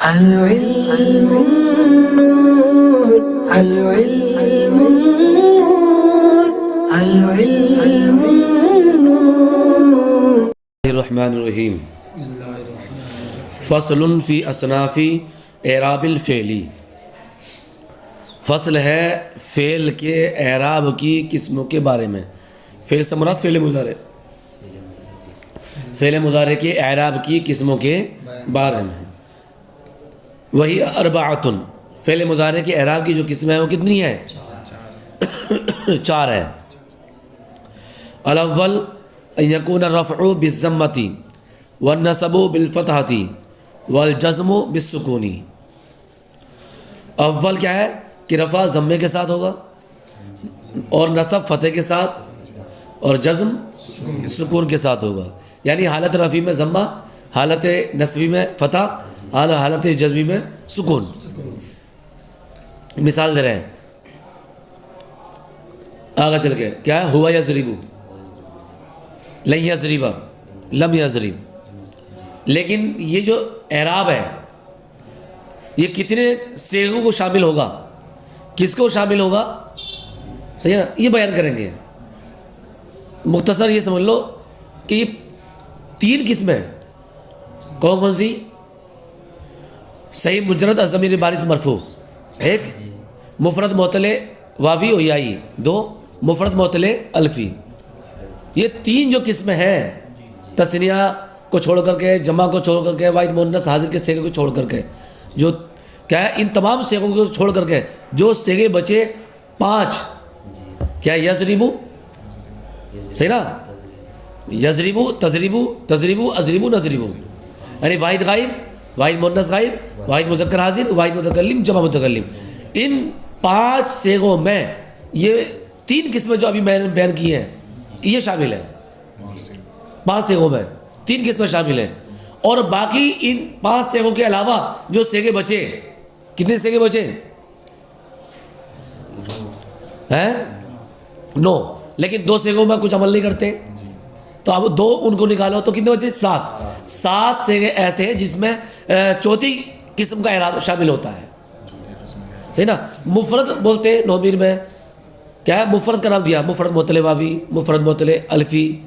العلم النور العلم النور العلم النور الرحمن الرحیم فصل فی اصناف اعراب الفعلی. فصل ہے فعل کے اعراب کی قسموں کے بارے میں. فعل سے مراد فعل مضارع، فعل مضارع کے اعراب کی قسموں کے بارے میں. وہی اربعۃ، فعل مضارع کے اعراب کی جو قسمیں ہیں وہ کتنی ہیں؟ چار ہے. الاول ان یکون الرفع بالضمۃ والنصب بالفتحۃ والجزم بالسکون. اول کیا ہے کہ رفع ضمے کے ساتھ ہوگا اور نصب فتح کے ساتھ اور جزم سکون کے ساتھ ہوگا. یعنی حالت رفعی میں ضمہ، حالت نصبی میں فتح، حالت جزمی میں سکون. مثال دے رہے ہیں آگے چل کے، کیا ہے؟ ہوا یضرب، لن یضرب، لم یضرب. لیکن یہ جو اعراب ہے یہ کتنے صیغوں کو شامل ہوگا، کس کو شامل ہوگا، صحیح ہے نا؟ یہ بیان کریں گے. مختصر یہ سمجھ لو کہ یہ تین قسمیں کون کون سی؟ صحیح مجرد از ضمیر بارز مرفوع ایک، مفرد معتل واوی و یائی دو، مفرد معتل الفی. یہ تین جو قسمیں ہیں، تثنیہ کو چھوڑ کر کے، جمع کو چھوڑ کر کے، واحد مؤنث حاضر کے صیغے کو چھوڑ کر کے، جو کیا ہے ان تمام صیغوں کو چھوڑ کر کے جو صیغے بچے پانچ، کیا یضربو، صحیح نا؟ یضربو، تضربو، تضربو، اضربو، نضربو. یعنی واحد غائب، واحد مؤنث غائب، واحد مذکر حاضر، واحد متکلم، جمع متکلم. ان پانچ صیغوں میں یہ تین قسمیں جو ابھی میں نے بیان کی ہیں یہ شامل ہیں. پانچ صیغوں میں تین قسمیں شامل ہیں. اور باقی ان پانچ صیغوں کے علاوہ جو صیغے بچے، کتنے صیغے بچے ہیں؟ 9. لیکن دو صیغوں میں کچھ عمل نہیں کرتے تو اب دو ان کو نکالو تو کتنے بچے؟ 7. 7 صیغے ایسے ہیں جس میں چوتھی قسم کا اعراب شامل ہوتا ہے، صحیح نا؟ مفرد بولتے ہیں نومیر میں، کیا ہے؟ مفرد کا نام دیا، مفرد معتل واوی، مفرد معتل الفی،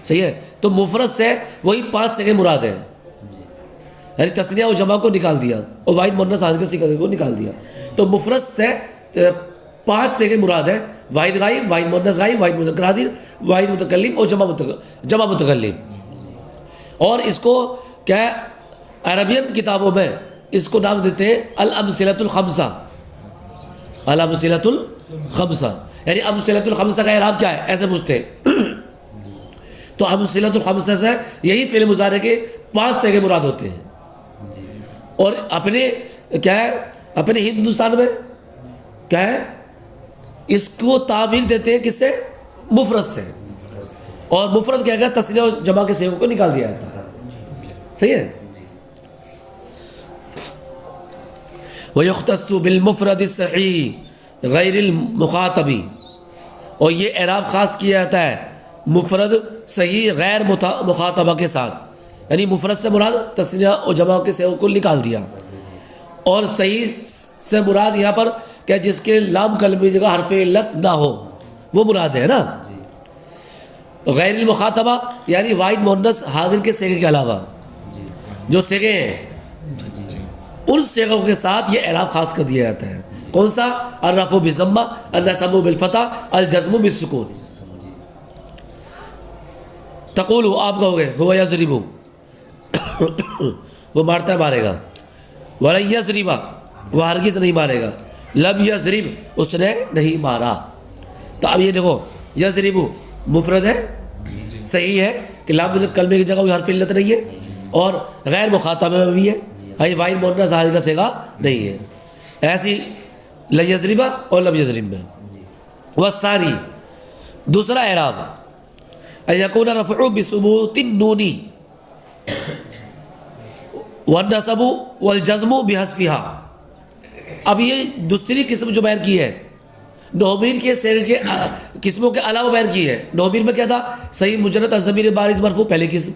صحیح ہے؟ تو مفرد سے وہی 5 صیغے مراد ہیں. یعنی تثنیہ و جمع کو نکال دیا اور واحد مؤنث حاضر کے صیغے کو نکال دیا. تو مفرد سے 5 صیغے مراد ہیں، واحد غائب، واحد مؤنث غائب، واحد مذکر حاضر، واحد متکلم اور جمع متکلم. اور اس کو کیا ہے؟ عربین کتابوں میں اس کو نام دیتے ہیں الامثلۃ الخمسہ. الامثلۃ الخمسہ یعنی امثلۃ الخمسہ کا اعراب کیا ہے ایسے پوچھتے ہیں. تو امثلۃ الخمسہ سے یہی فعل مضارع کے 5 صیغے مراد ہوتے ہیں. اور اپنے کیا ہے؟ اپنے ہندوستان میں کیا ہے؟ اس کو تعبیر دیتے ہیں کس سے؟ مفرد سے. اور مفرد کیا ہے؟ تثنیہ اور جمع کے صیغوں کو نکال دیا جاتا ہے، صحیح ہے؟ وَيُخْتَصُّ بِالْمُفْرَدِ الصَّحِيحِ غَيْرِ الْمُخَاطَبِ. اور یہ اعراب خاص کیا جاتا ہے مفرد صحیح غیر مخاطبہ کے ساتھ. یعنی مفرد سے مراد تثنیہ اور جمع کے صیغوں کو نکال دیا، اور صحیح سے مراد یہاں پر کیا جس کے لام کلمے جگہ حرف علت نہ ہو وہ مراد ہے نا. غیر المخاطبہ یعنی واحد مؤنث حاضر کے صیغے کے علاوہ جو صیغے ہیں ان صیغوں کے ساتھ یہ اعراب خاص کر دیا جاتا ہے. کون سا؟ الرفع بالضمہ، النصب بالفتح، الجزم بالسکون. تقول آپ کہو گے ہوا یضرب، وہ مارتا ہے، مارے گا. ولن یضرب، وہ ہرگز نہیں مارے گا. لم یضرب، اس نے نہیں مارا. تو اب یہ دیکھو یضرب مفرد ہے، صحیح ہے کہ لام کلمے کی جگہ کوئی حرف علت نہیں ہے، اور غیر مخاطبہ میں بھی ہے، واحد مؤنث حاضر کا صیغہ نہیں ہے. ایسی لن یضرب اور لم یضرب میں. والثانی، دوسرا اعراب ان یکون رفع بثبوت النون والنصب والجزم بحذفها. اب یہ دوسری قسم جو بیان کی ہے نومیر کے صیغے کے قسموں کے علاوہ بیان کی ہے. نومیر میں کیا تھا؟ صحیح مجرد از ضمیر بارز مرفوع پہلی قسم،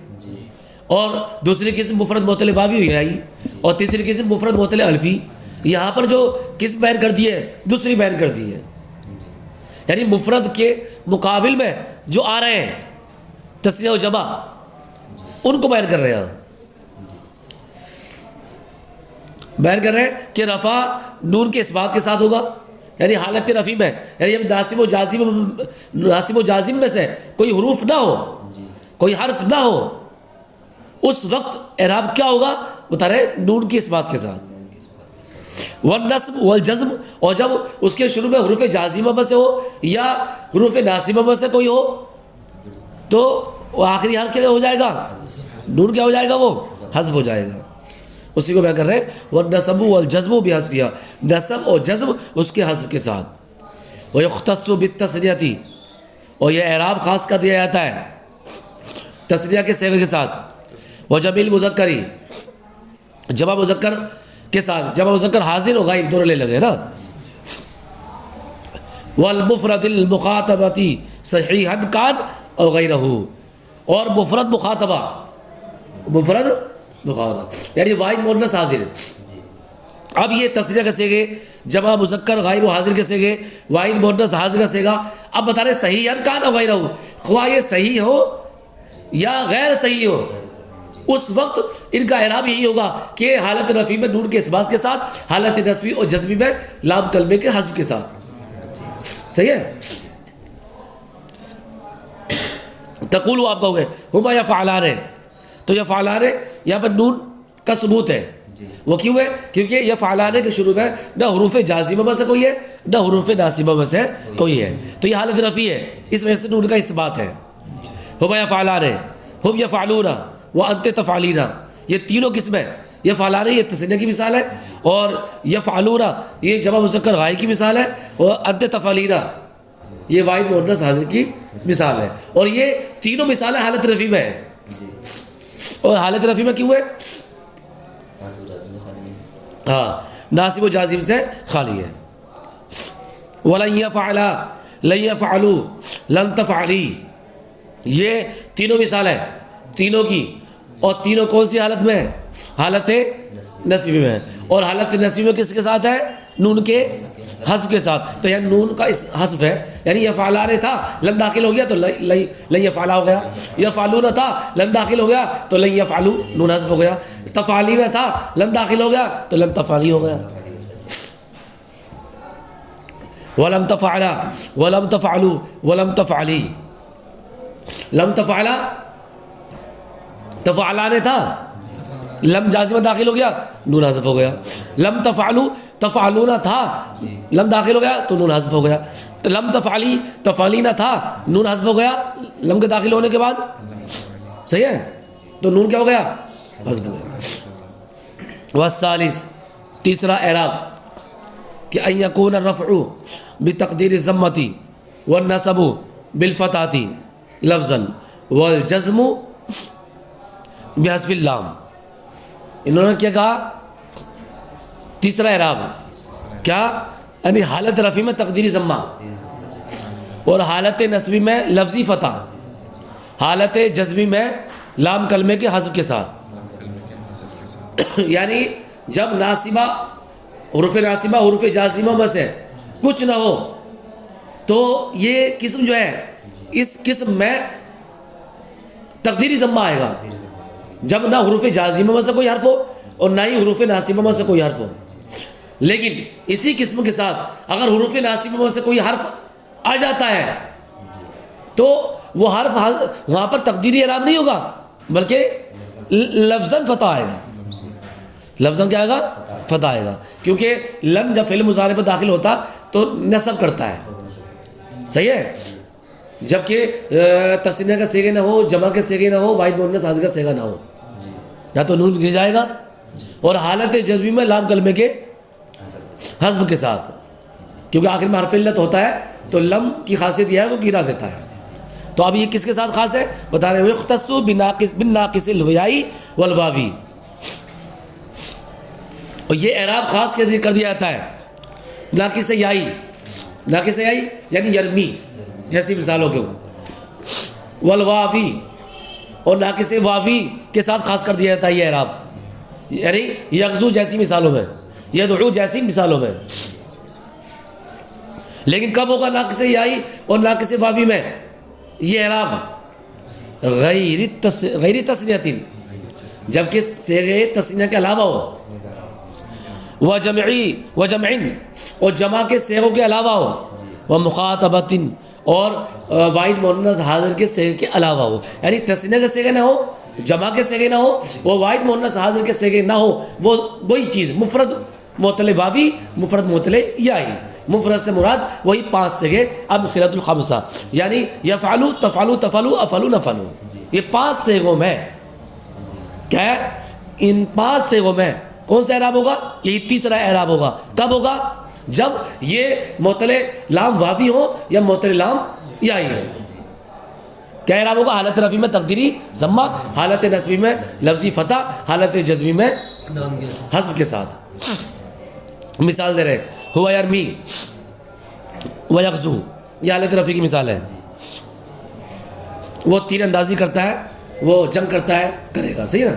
اور دوسری قسم مفرد معتل واوی ہوئی آئی. اور تیسری قسم مفرد معطل الفی، یہاں پر جو قسم بیان کر دی ہے دوسری بیان کر دی ہے، یعنی مفرد کے مقابل میں جو آ رہے ہیں تثنیہ و جمع ان کو بیان کر رہے ہیں، بیان کر رہے ہیں کہ رفع نون کے اس بات کے ساتھ ہوگا، یعنی حالت رفع میں، یعنی جب ناصب و جازم میں سے کوئی حروف نہ ہو، کوئی حرف نہ ہو، اس وقت اعراب کیا ہوگا بتا رہے نون کی اس بات کے ساتھ، والنصب والجزم، اور جب اس کے شروع میں حروف جازمہ میں سے ہو یا حروف ناصبہ میں سے کوئی ہو تو وہ آخری حرف کیا ہو جائے گا، نون کیا ہو جائے گا، وہ حذف ہو جائے گا، اسی کو بیان کر رہے ہیں والنصب والجزم بحذف کیا، نصب اور جزم اس کے حذف کے ساتھ، ويختص بالتثنیہ، اور یہ اعراب خاص کر دیا جاتا ہے تثنیہ کے صیغے کے ساتھ، وجمع المذکری، جمع مذکر کے ساتھ، جمع مذکر حاضر اور غائب دونوں لے لگے نا، والمفرد المخاطبتی صحیحا کان اور غیرہ، اور مفرد مخاطبہ، مفرد مخاطبہ یعنی واحد مؤنث حاضر، اب یہ تثنیہ کے صیغے، جمع مذکر غائب و حاضر کے صیغے، واحد مؤنث حاضر کا صیغہ، اب بتا رہے صحیحا کان اور غیرہ، خواہ یہ صحیح ہو یا غیر صحیح ہو، اس وقت ان کا اعراب یہی ہوگا کہ حالت رفع میں نون کے اس بات کے ساتھ، حالت نصبی اور جزمی میں لام کلمے کے حذف کے ساتھ، صحیح ہے۔ تقول آپ کہو گے ہما یفعلان، تو یفعلان یہاں پر نون کا ثبوت ہے، وہ کیوں ہے؟ کیونکہ یفعلان کے شروع میں نہ حروف جازمہ میں سے کوئی ہے نہ حروف ناصبہ میں سے کوئی ہے، تو یہ حالت رفع ہے، اس وجہ سے نون کا اس بات ہے۔ ہما یفعلان، ہم یفعلون، وانت تفعلین، یہ تینوں قسمیں، یفعلان یہ تثنیہ کی مثال ہے، اور یفعلون یہ جمع مذکر غائب کی مثال ہے، اور انت تفعلین یہ واحد مؤنث حاضر کی مثال ہے، اور یہ تینوں مثالیں حالت رفع میں ہیں، اور حالت رفع میں کیوں ہے؟ ہاں ناصب و جازم سے خالی ہے۔ وَلَن يَفْعَلَا، لَن يَفْعَلُوا، لَن تَفْعَلِي، یہ تینوں مثال ہیں تینوں کی، اور تینوں کون سی حالت میں ہے؟ حالت نصبی میں ہے، اور حالت نصبی میں کس کے ساتھ ہے؟ نون کے حذف کے ساتھ، تو یہ نون کا اس حذف ہے، یعنی یفعلان تھا لن داخل ہو گیا تو لن یفعلا ہو گیا، یفعلون تھا لن داخل ہو گیا تو لن یفعلوا نون حذف ہو گیا، تفعلین تھا لن داخل ہو گیا تو لن تفعلی ہو گیا۔ ولم تفعلا، ولم تفعلوا، ولم تفعلی، لم تفعلا تفعلان تھا لم جازمہ داخل ہو گیا نون حذف ہو گیا، لم تفعلوا تفعلون تھا لم داخل ہو گیا تو نون حذف ہو گیا، تو لم تفعلی تفعلین تھا نون حذف ہو گیا لم کے داخل ہونے کے بعد، صحیح ہے، تو نون کیا ہو گیا؟ حذف ہو گیا۔ والثالث، تیسرا اعراب کہ ان یکون الرفع بتقدیر الضمۃ والنصب بالفتحۃ لفظا والجزم بحذف اللام، انہوں نے کیا کہا؟ تیسرا اعراب کیا؟ یعنی حالت رفع میں تقدیری ضمہ، اور حالت نصبی میں لفظی فتح، حالت جزمی میں لام کلمے کے حذف کے ساتھ، یعنی جب ناصبہ حروف ناصبہ حروف جازمہ میں سے کچھ نہ ہو تو یہ قسم جو ہے اس قسم میں تقدیری ضمہ آئے گا، جب نہ حروف جازمہ میں سے کوئی حرف ہو اور نہ ہی حروف ناصبہ میں سے کوئی حرف ہو، لیکن اسی قسم کے ساتھ اگر حروف ناصبہ میں سے کوئی حرف آ جاتا ہے تو وہ حرف وہاں پر تقدیری اعراب نہیں ہوگا بلکہ لفظاً فتح آئے گا، لفظاً کیا آئے گا؟ فتح آئے گا، کیونکہ لم جب فعل مضارع پر داخل ہوتا تو نصب کرتا ہے، صحیح ہے، جبکہ تثنیہ کا صیغہ نہ ہو، جمع کے صیغہ نہ ہو، واحد مؤنث حاضر کا صیغہ نہ ہو، نہ تو نون گر جائے گا، اور حالت جزمی میں لام کلمے کے حذف کے ساتھ، کیونکہ آخر میں حرف علت ہوتا ہے تو لم کی خاصیت یہ ہے وہ گرا دیتا ہے۔ تو اب یہ کس کے ساتھ خاص ہے بتا رہے ہیں؟ یختص بالناقص الوائی والواوی، اور یہ اعراب خاص کر دیا جاتا ہے ناقص یائی، ناقص یائی یعنی یرمی ایسی مثالوں کے، والواوی اور ناقص واوی کے ساتھ خاص کر دیا جاتا ہے یہ اعراب، یعنی یغزو جیسی مثالوں میں، یدعو جیسی مثالوں میں. لیکن کب ہوگا ناقص یائی اور ناقص واوی میں یہ اعراب؟ غیر تسنیتن، جبکہ صیغہ تسنیہ کے علاوہ ہو، وجمعن اور جمع کے صیغوں کے علاوہ ہو، ومخاطبتن اور واحد مؤنث حاضر کے صیغے کے علاوہ ہو. یعنی تسنیہ کے صیغے نہ ہو، جمع کے صیغے نہ ہو، وہ واحد مؤنث حاضر کے صیغے نہ ہو، وہ وہی چیز مفرد معطل واوی، مفرد معطل یائی. مفرد سے مراد وہی 5 صیغے. اب صلۃ الخمسہ یعنی یفعلوا تفعلوا تفعلوا افعلوا نفعلوا، یہ 5 صیغوں میں کیا ہے؟ ان 5 صیغوں میں کون سا اعراب ہوگا؟ یہ تیسرا اعراب ہوگا. کب ہوگا؟ جب یہ معطل لام واوی ہو یا معطل لام یائی ہو. کیا اعراب ہوگا؟ حالت رفع میں تقدیری ضمہ، حالت نصبی میں لفظی فتح، حالت جزمی میں حذف کے ساتھ. مثال دے رہے ہوا یرمی ویغزو، یہ حالت رفع کی مثال ہے. وہ تیر اندازی کرتا ہے، وہ جنگ کرتا ہے، کرے گا. صحیح نا؟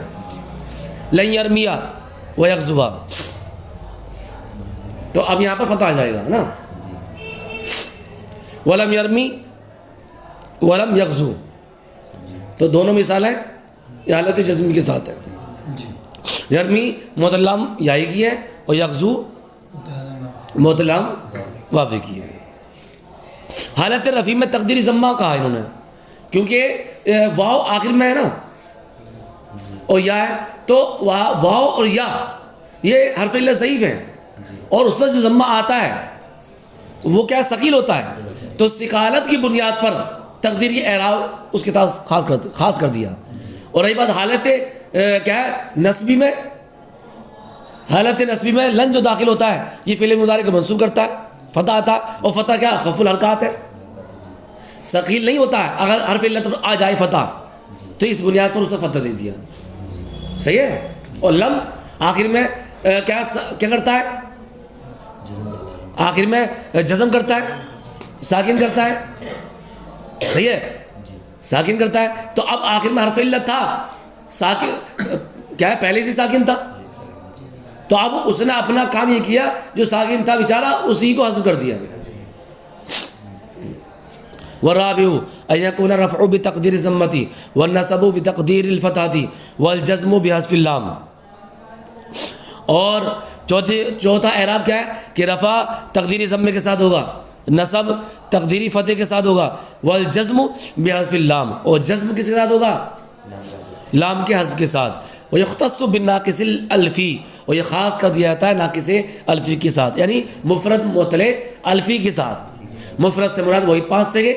لن یرمیا ویغزوا، تو اب یہاں پر فتح آ جائے گا نا. ولم یرمی ولم یغزو، تو دونوں مثال ہیں یہ حالت جزمی کے ساتھ ہے. یرمی معطل لام یائی کی ہے اور یغزو معطل لام واوی کی ہے. حالت رفیع میں تقدیری ضمہ کہا انہوں نے کیونکہ واو آخر میں ہے نا اور یا ہے، تو واو اور یا یہ حرف علت ضعیف ہیں اور اس پر جو ضمہ آتا ہے وہ کیا ثقیل ہوتا ہے، تو ثقالت کی بنیاد پر تقدیری اعراب اس کے ساتھ خاص کر دیا. اور رہی بات حالت کیا ہے نصبی میں، حالت نصبی میں لن جو داخل ہوتا ہے یہ فعل مضارع کو منصوب کرتا ہے، فتح آتا ہے، اور فتح کیا خف الحرکات ہے، ثقیل نہیں ہوتا ہے. اگر حرف علت آ جائے فتح تو اس بنیاد پر اسے فتح دے دیا. صحیح ہے. اور لم آخر میں کیا کرتا ہے؟ آخر میں جزم کرتا ہے، ساکن کرتا ہے. صحیح ہے، ساکن کرتا ہے. تو اب آخر میں حرف علت تھا، ساکن کیا ہے پہلے سے ساکن تھا، تو اب اس نے اپنا کام یہ کیا جو ساکن تھا بیچارہ اسی کو حذف کر دیا. والرابع ان يكون الرفع بتقدير الضمة والنصب بتقدير الفتحة والجزم بحذف اللام. اور چوتھا اعراب کیا ہے کہ رفع تقدیری ضمے کے ساتھ ہوگا، نصب تقدیری فتح کے ساتھ ہوگا، والجزم بحذف اللام، اور جزم کس کے ساتھ ہوگا؟ لام کے حذف کے ساتھ. ويختص بالناقص الالفی، اور یہ خاص کر دیا جاتا ہے ناقص الفی کے ساتھ، یعنی مفرد معطل الفی کے ساتھ. مفرد سے مراد وہی 5 صیغے،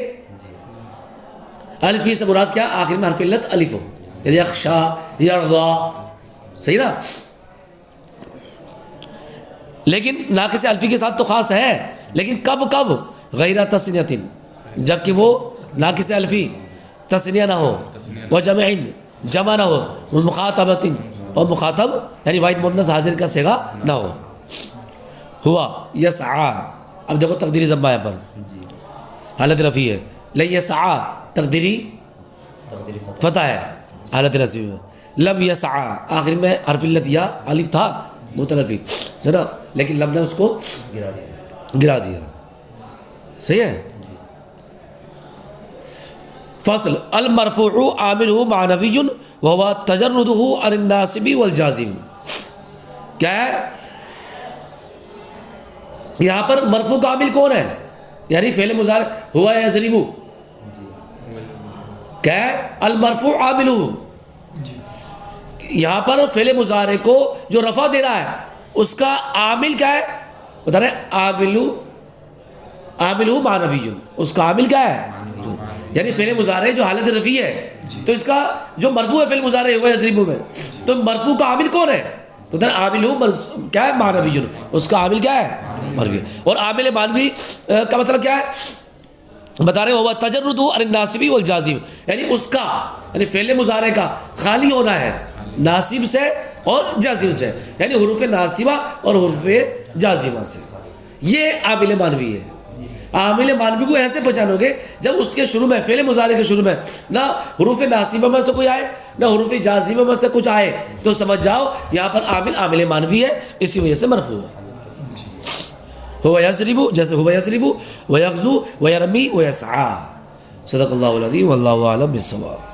الفی سے مراد کیا آخر میں حرف علت الف ہو، یخشا یرضا. صحیح نا؟ لیکن ناقص الفی کے ساتھ تو خاص ہے، لیکن کب غیر تسنیۃ، جبکہ وہ ناقص الفی تسنیہ نہ ہو، وجمعن جمع نہ ہو، ومخاطبۃ اور مخاطب یعنی واحد مؤنث حاضر کا صیغہ نہ ہو. ہوا یسعا، اب دیکھو تقدیری ضمہ یہاں پر حالت رفیع ہے. لن یسعا تقدیری فتح ہے حالت رفیع میں. لم یسعا آخر میں حرف علت یا الف تھا متلفی ہے نا، لیکن لم نے اس کو گرا دیا. صحیح ہے. فصل المرفوع عاملہ معنوی وهو تجردہ عن الناصب والجازم. کیا ہے یہاں پر مرفوع کا عامل کون ہے؟ یعنی فعل مضارع ہوا یضرب، کیا ہے المرفوع عاملہ. یہاں پر فعل مضارع کو جو رفع دے رہا ہے اس کا عامل کیا ہے بتا رہے؟ عاملہ معنوی، اس کا عامل کیا ہے؟ یعنی فعل مضارع جو حالت رفیع ہے تو اس کا جو مرفوع ہے فعل مضارع ہوا یضرب میں، تو مرفوع کا عامل کون ہے؟ تو عامل کیا ہے؟ معنوی. اس کا عامل کیا ہے؟ معنوی. اور عامل معنوی کا مطلب کیا ہے بتا رہے ہوا تجرد عن الناصب والجازم، یعنی اس کا یعنی فعل مضارع کا خالی ہونا ہے ناصب سے اور جازم سے، یعنی حروف ناصبہ اور حروف جازمہ سے. یہ عامل معنوی ہے. عامل معنوی کو ایسے پہچانو گے جب اس کے شروع میں فعل مضارع کے شروع میں نہ حروف ناصبہ میں سے کوئی آئے نہ حروف جازمہ میں سے کچھ آئے تو سمجھ جاؤ یہاں پر عامل عامل مانوی ہے، اسی وجہ سے مرفوع ہے. ہوا یضرب جیسے ہوا یضرب ویغزو ویرمی ویسعی. صدق اللہ العظیم واللہ اعلم بالصواب.